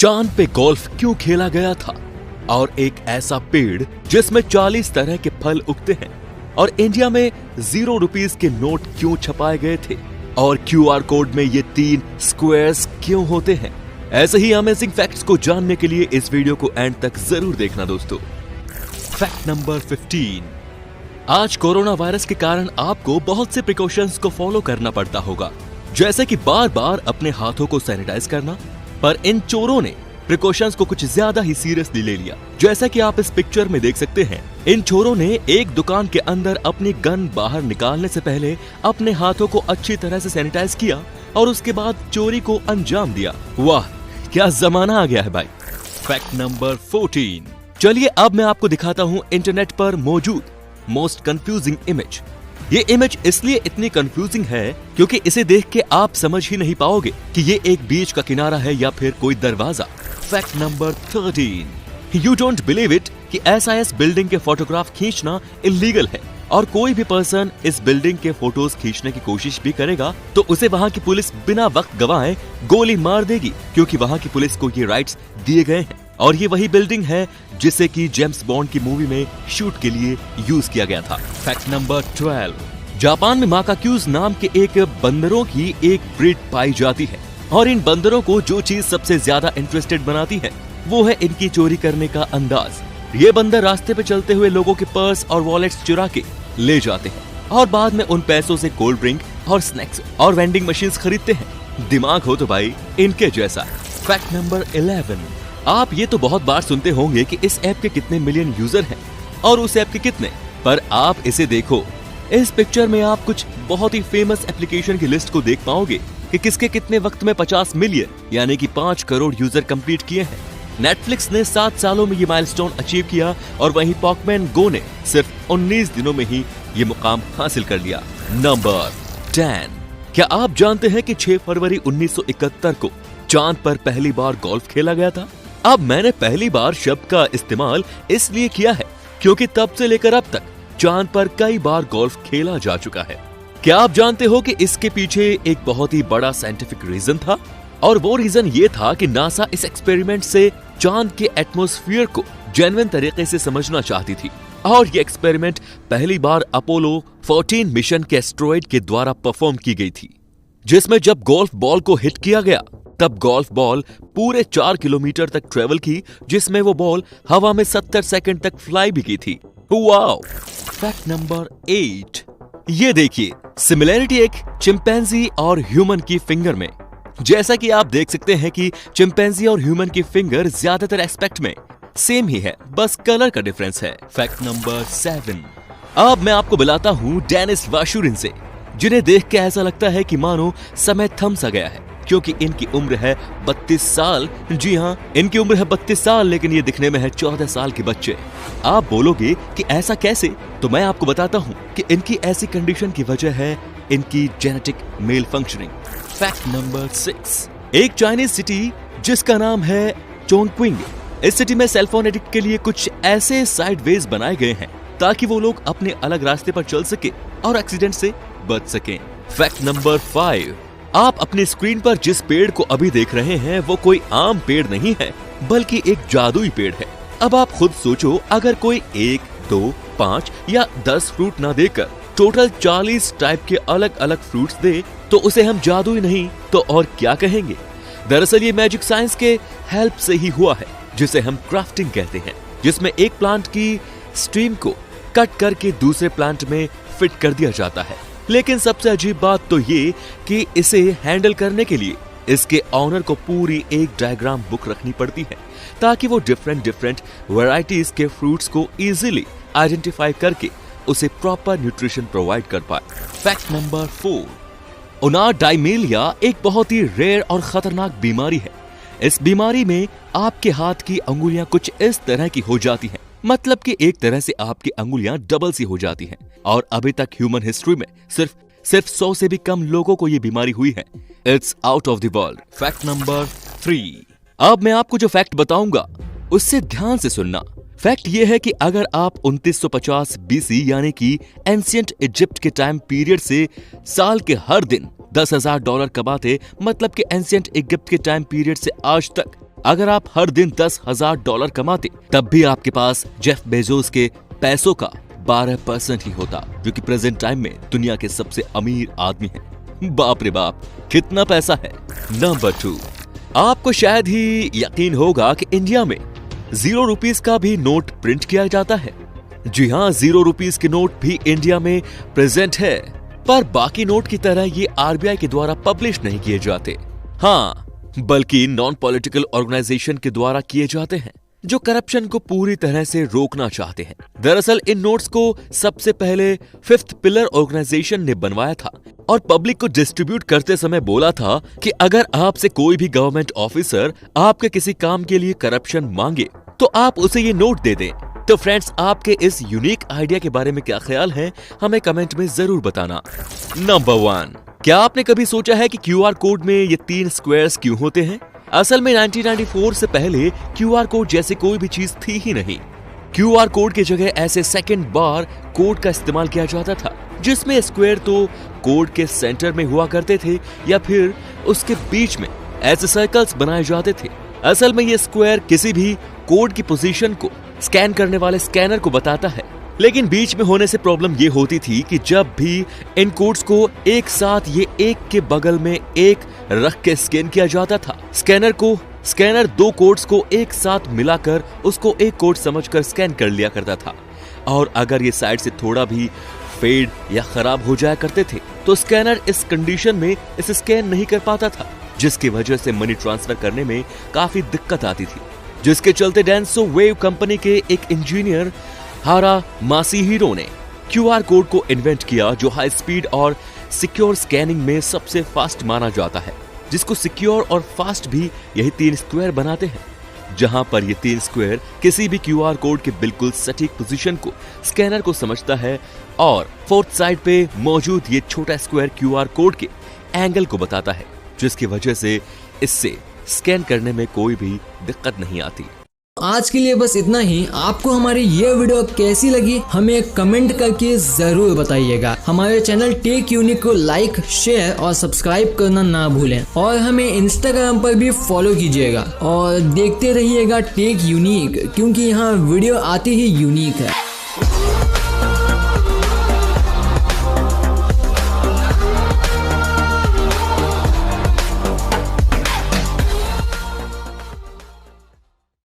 चांद पे गोल्फ क्यों खेला गया था और एक ऐसा पेड़ जिसमें 40 तरह के फल उगते हैं और इंडिया में 0 रुपीस के नोट क्यों छपाए गए थे और QR कोड में ये 3 स्क्वायर्स क्यों होते हैं। ऐसे ही अमेजिंग फैक्ट्स को जानने के लिए इस वीडियो को एंड तक जरूर देखना दोस्तों। Fact number 15। आज कोरोना वायरस के कारण आपको बहुत से प्रिकॉशंस को फॉलो करना पड़ता होगा, जैसे कि बार बार अपने हाथों को सैनिटाइज करना, पर इन चोरों ने प्रिकॉशंस को कुछ ज्यादा ही सीरियसली ले लिया। जैसा कि आप इस पिक्चर में देख सकते हैं, इन चोरों ने एक दुकान के अंदर अपनी गन बाहर निकालने से पहले अपने हाथों को अच्छी तरह से सैनिटाइज किया और उसके बाद चोरी को अंजाम दिया। वाह, क्या जमाना आ गया है भाई। Fact number 14। चलिए अब मैं आपको दिखाता हूँ इंटरनेट पर मौजूद मोस्ट कंफ्यूजिंग इमेज। ये इमेज इसलिए इतनी कंफ्यूजिंग है क्योंकि इसे देख के आप समझ ही नहीं पाओगे कि ये एक बीच का किनारा है या फिर कोई दरवाजा। Fact number 13। You don't believe it कि SIS बिल्डिंग के फोटोग्राफ खींचना इलीगल है और कोई भी पर्सन इस बिल्डिंग के फोटोज खींचने की कोशिश भी करेगा तो उसे वहाँ की पुलिस बिना वक्त गवाए गोली मार देगी, क्योंकि वहाँ की पुलिस को ये राइट्स दिए गए हैं और ये वही बिल्डिंग है जिसे कि जेम्स बॉन्ड की मूवी में शूट के लिए यूज किया गया था। Fact number 12। जापान में माकाक्यूज नाम के एक बंदरों की एक ब्रीड पाई जाती है और इन बंदरों को जो चीज सबसे ज्यादा इंटरेस्टेड बनाती है वो है इनकी चोरी करने का अंदाज। ये बंदर रास्ते पे चलते हुए लोगों के पर्स और वॉलेट्स चुरा के ले जाते हैं और बाद में उन पैसों से कोल्ड ड्रिंक और स्नैक्स और वेंडिंग मशीन्स खरीदते हैं। दिमाग हो तो भाई इनके जैसा। Fact number 11। आप ये तो बहुत बार सुनते होंगे कि इस ऐप के कितने मिलियन यूजर हैं और उस ऐप के कितने, पर आप इसे देखो। इस पिक्चर में आप कुछ बहुत ही फेमस एप्लीकेशन की लिस्ट को देख पाओगे कि किसके कितने वक्त में 50 मिलियन यानी कि 5 करोड़ यूजर कंप्लीट किए हैं। नेटफ्लिक्स ने 7 सालों में ये माइलस्टोन अचीव किया और वहीं पॉकेमॉन गो ने सिर्फ 19 दिनों में ही ये मुकाम हासिल कर लिया। नंबर 10। क्या आप जानते हैं कि 6 फरवरी 1971 को चांद पर पहली बार गोल्फ खेला गया था? अब मैंने पहली बार शब्द का इस्तेमाल इसलिए किया है क्योंकि तब से लेकर अब तक चांद पर कई बार गोल्फ खेला जा चुका है। क्या आप जानते हो कि इसके पीछे एक बहुत ही बड़ा साइंटिफिक रीजन था, और वो रीजन ये था कि नासा इस एक्सपेरिमेंट से चांद के एटमॉस्फेयर को जेन्युइन तरीके से समझना चाहती थी और ये एक्सपेरिमेंट पहली बार अपोलो 14 मिशन के एस्ट्रॉयड के द्वारा परफॉर्म की गई थी, जिसमें जब गोल्फ बॉल को हिट किया गया तब गोल्फ बॉल पूरे 4 किलोमीटर तक ट्रेवल की, जिसमें वो बॉल हवा में 70 सेकंड तक फ्लाई भी की थी। वाओ। Fact number 8। ये देखिए, सिमिलैरिटी एक चिंपैंजी और ह्यूमन की फिंगर में। जैसा कि आप देख सकते हैं कि चिंपैंजी और ह्यूमन की फिंगर ज्यादातर एस्पेक्ट में सेम ही है, बस कलर का डिफरेंस है। Fact number 7। अब मैं आपको बुलाता हूँ डेनिस वाशुरिन से, जिन्हें देख के ऐसा लगता है कि मानो समय थम सा गया है, क्योंकि इनकी उम्र है 32 साल। जी हाँ, इनकी उम्र है 32 साल, लेकिन ये दिखने में है 14 साल के बच्चे। आप बोलोगे कि ऐसा कैसे, तो मैं आपको बताता हूँ कि इनकी ऐसी कंडीशन की वजह है इनकी genetic malfunctioning. Fact number 6। एक चाइनीज सिटी जिसका नाम है चोंगक्विंग, इस सिटी में सेलफोन एडिक्ट के लिए कुछ ऐसे साइडवेज बनाए गए हैं ताकि वो लोग अपने अलग रास्ते पर चल सके और एक्सीडेंट से बच सकें। Fact number 5। आप अपनी स्क्रीन पर जिस पेड़ को अभी देख रहे हैं वो कोई आम पेड़ नहीं है, बल्कि एक जादुई पेड़ है। अब आप खुद सोचो, अगर कोई 1, 2, 5 या 10 फ्रूट ना देकर टोटल 40 टाइप के अलग अलग फ्रूट्स दे तो उसे हम जादुई नहीं तो और क्या कहेंगे। दरअसल ये मैजिक साइंस के हेल्प से ही हुआ है, जिसे हम क्राफ्टिंग कहते हैं, जिसमें एक प्लांट की स्ट्रीम को कट करके दूसरे प्लांट में फिट कर दिया जाता है। लेकिन सबसे अजीब बात तो ये कि इसे हैंडल करने के लिए इसके ऑनर को पूरी एक डायग्राम बुक रखनी पड़ती है ताकि वो डिफरेंट वैरायटीज के फ्रूट्स को इजीली आइडेंटिफाई करके उसे प्रॉपर न्यूट्रिशन प्रोवाइड कर पाए। Fact number 4। ओनाडाइमेलिया एक बहुत ही रेयर और खतरनाक बीमारी है। इस बीमारी में आपके हाथ की अंगुलियां कुछ इस तरह की हो जाती हैं, मतलब कि एक तरह से आपकी अंगुलियां डबल सी हो जाती हैं, और अभी तक ह्यूमन हिस्ट्री में सिर्फ 100 से भी कम लोगों को ये बीमारी हुई है। It's out of the world. Fact number 3। अब मैं आपको जो फैक्ट बताऊंगा उससे ध्यान से सुनना। फैक्ट ये है कि अगर आप 2950 BC यानी कि एंशिएंट इजिप्ट के टाइम पीरियड से साल के हर दिन $10,000 कमाते, मतलब कि एंशिएंट इजिप्ट के टाइम पीरियड से आज तक अगर आप हर दिन $10,000 कमाते तब भी आपके पास जेफ बेजोस के पैसों का 12% ही होता, जो कि प्रेजेंट टाइम में दुनिया के सबसे अमीर आदमी हैं। बाप रे बाप, कितना पैसा है। नंबर 2, आपको शायद ही यकीन होगा कि इंडिया में 0 रुपीस का भी नोट प्रिंट किया जाता है। जी हाँ, 0 रुपीस के नोट भी इंडिया में प्रेजेंट है, पर बाकी नोट की तरह ये आरबीआई के द्वारा पब्लिश नहीं किए जाते। हाँ, बल्कि नॉन पॉलिटिकल ऑर्गेनाइजेशन के द्वारा किए जाते हैं, जो करप्शन को पूरी तरह से रोकना चाहते हैं। दरअसल इन नोट्स को सबसे पहले 5th पिलर ऑर्गेनाइजेशन ने बनवाया था और पब्लिक को डिस्ट्रीब्यूट करते समय बोला था कि अगर आपसे कोई भी गवर्नमेंट ऑफिसर आपके किसी काम के लिए करप्शन मांगे तो आप उसे ये नोट दे दें। तो फ्रेंड्स, आपके इस यूनिक आइडिया के बारे में क्या ख्याल है, हमें कमेंट में जरूर बताना। नंबर 1, क्या आपने कभी सोचा है कि क्यूआर कोड में ये 3 स्क्वायर्स क्यों होते हैं? असल में 1994 से पहले क्यूआर कोड जैसी कोई भी चीज थी ही नहीं। क्यूआर कोड की जगह ऐसे सेकंड बार कोड का इस्तेमाल किया जाता था, जिसमें स्क्वायर तो कोड के सेंटर में हुआ करते थे या फिर उसके बीच में ऐसे सर्कल्स बनाए जाते थे। असल में ये स्क्वायर किसी भी कोड की पोजीशन को स्कैन करने वाले स्कैनर को बताता है, लेकिन बीच में होने से प्रॉब्लम ये होती थी कि जब भी इन कोड्स को एक साथ ये एक के बगल में एक रख के स्कैन किया जाता था, स्कैनर 2 कोड्स को एक साथ मिलाकर उसको एक कोड समझकर स्कैन कर लिया करता था, और अगर ये साइड से थोड़ा भी फेड या खराब हो जाया करते थे तो स्कैनर इस कंडीशन में इसे स्कैन नहीं कर पाता था, जिसकी वजह से मनी ट्रांसफर करने में काफी दिक्कत आती थी। जिसके चलते डेंसो वेव कंपनी के एक इंजीनियर हारा मासीहिरो ने क्यूआर कोड को इन्वेंट किया, जो हाई स्पीड और सिक्योर स्कैनिंग में सबसे फास्ट माना जाता है, जिसको सिक्योर और फास्ट भी यही 3 स्क्वायर बनाते हैं, जहां पर ये 3 स्क्वायर किसी भी क्यूआर कोड के बिल्कुल सटीक पोजीशन को स्कैनर को समझता है और 4th साइड पे मौजूद ये छोटा स्क्वायर क्यूआर कोड के एंगल को बताता है, जिसकी वजह से इससे स्कैन करने में कोई भी दिक्कत नहीं आती। आज के लिए बस इतना ही। आपको हमारी ये वीडियो कैसी लगी हमें कमेंट करके जरूर बताइएगा। हमारे चैनल टेक यूनिक को लाइक, शेयर और सब्सक्राइब करना ना भूलें, और हमें इंस्टाग्राम पर भी फॉलो कीजिएगा और देखते रहिएगा टेक यूनिक, क्योंकि यहाँ वीडियो आती ही यूनिक है।